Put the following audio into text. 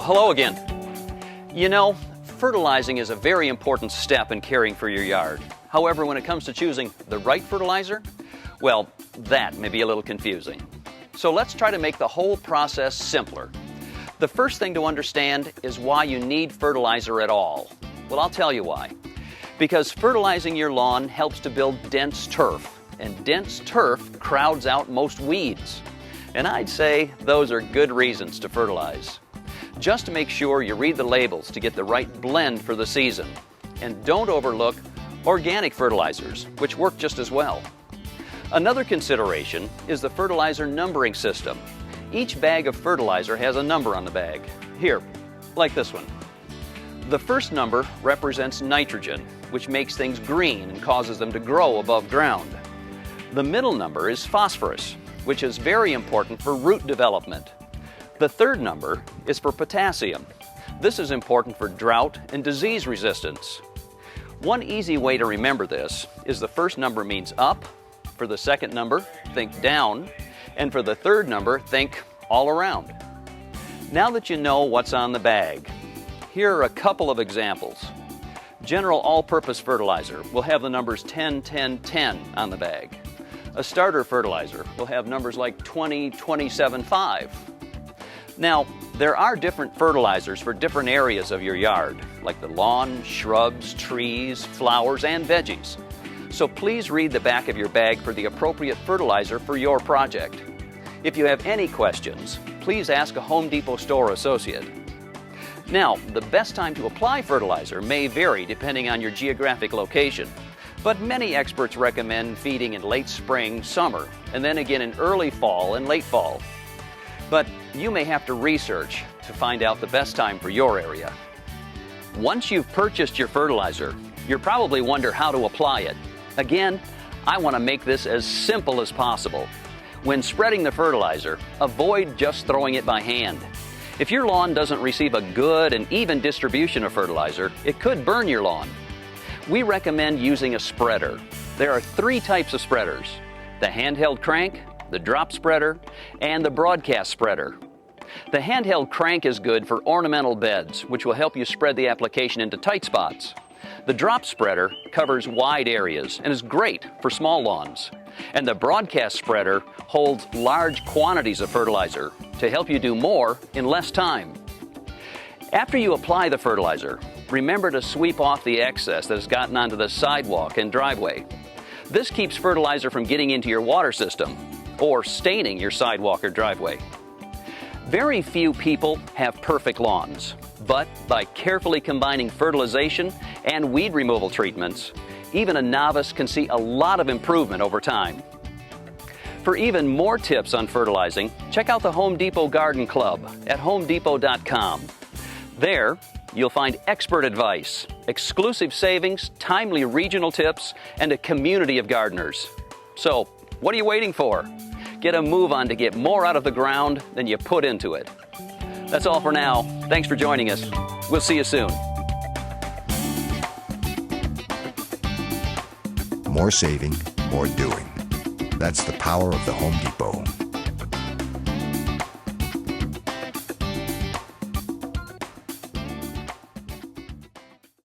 hello again. You know, fertilizing is a very important step in caring for your yard. However, when it comes to choosing the right fertilizer, well, that may be a little confusing. So let's try to make the whole process simpler. The first thing to understand is why you need fertilizer at all. Well, I'll tell you why. Because fertilizing your lawn helps to build dense turf, and dense turf crowds out most weeds. And I'd say those are good reasons to fertilize. Just make sure you read the labels to get the right blend for the season. And don't overlook organic fertilizers, which work just as well. Another consideration is the fertilizer numbering system. Each bag of fertilizer has a number on the bag. Here, like this one. The first number represents nitrogen, which makes things green and causes them to grow above ground. The middle number is phosphorus, which is very important for root development. The third number is for potassium. This is important for drought and disease resistance. One easy way to remember this is the first number means up, for the second number, think down, and for the third number, think all around. Now that you know what's on the bag, here are a couple of examples. General all-purpose fertilizer will have the numbers 10, 10, 10 on the bag. A starter fertilizer will have numbers like 20, 27, 5. Now, there are different fertilizers for different areas of your yard, like the lawn, shrubs, trees, flowers, and veggies. So please read the back of your bag for the appropriate fertilizer for your project. If you have any questions, please ask a Home Depot store associate. Now, the best time to apply fertilizer may vary depending on your geographic location, but many experts recommend feeding in late spring, summer, and then again in early fall and late fall. But you may have to research to find out the best time for your area. Once you've purchased your fertilizer, you'll probably wonder how to apply it. Again, I want to make this as simple as possible. When spreading the fertilizer, avoid just throwing it by hand. If your lawn doesn't receive a good and even distribution of fertilizer, it could burn your lawn. We recommend using a spreader. There are 3 types of spreaders: the handheld crank, the drop spreader, and the broadcast spreader. The handheld crank is good for ornamental beds, which will help you spread the application into tight spots. The drop spreader covers wide areas and is great for small lawns. And the broadcast spreader holds large quantities of fertilizer to help you do more in less time. After you apply the fertilizer, remember to sweep off the excess that has gotten onto the sidewalk and driveway. This keeps fertilizer from getting into your water system or staining your sidewalk or driveway. Very few people have perfect lawns, but by carefully combining fertilization and weed removal treatments, even a novice can see a lot of improvement over time. For even more tips on fertilizing, check out the Home Depot Garden Club at homedepot.com. There, you'll find expert advice, exclusive savings, timely regional tips, and a community of gardeners. So, what are you waiting for? Get a move on to get more out of the ground than you put into it. That's all for now. Thanks for joining us. We'll see you soon. More saving, more doing. That's the power of the Home Depot.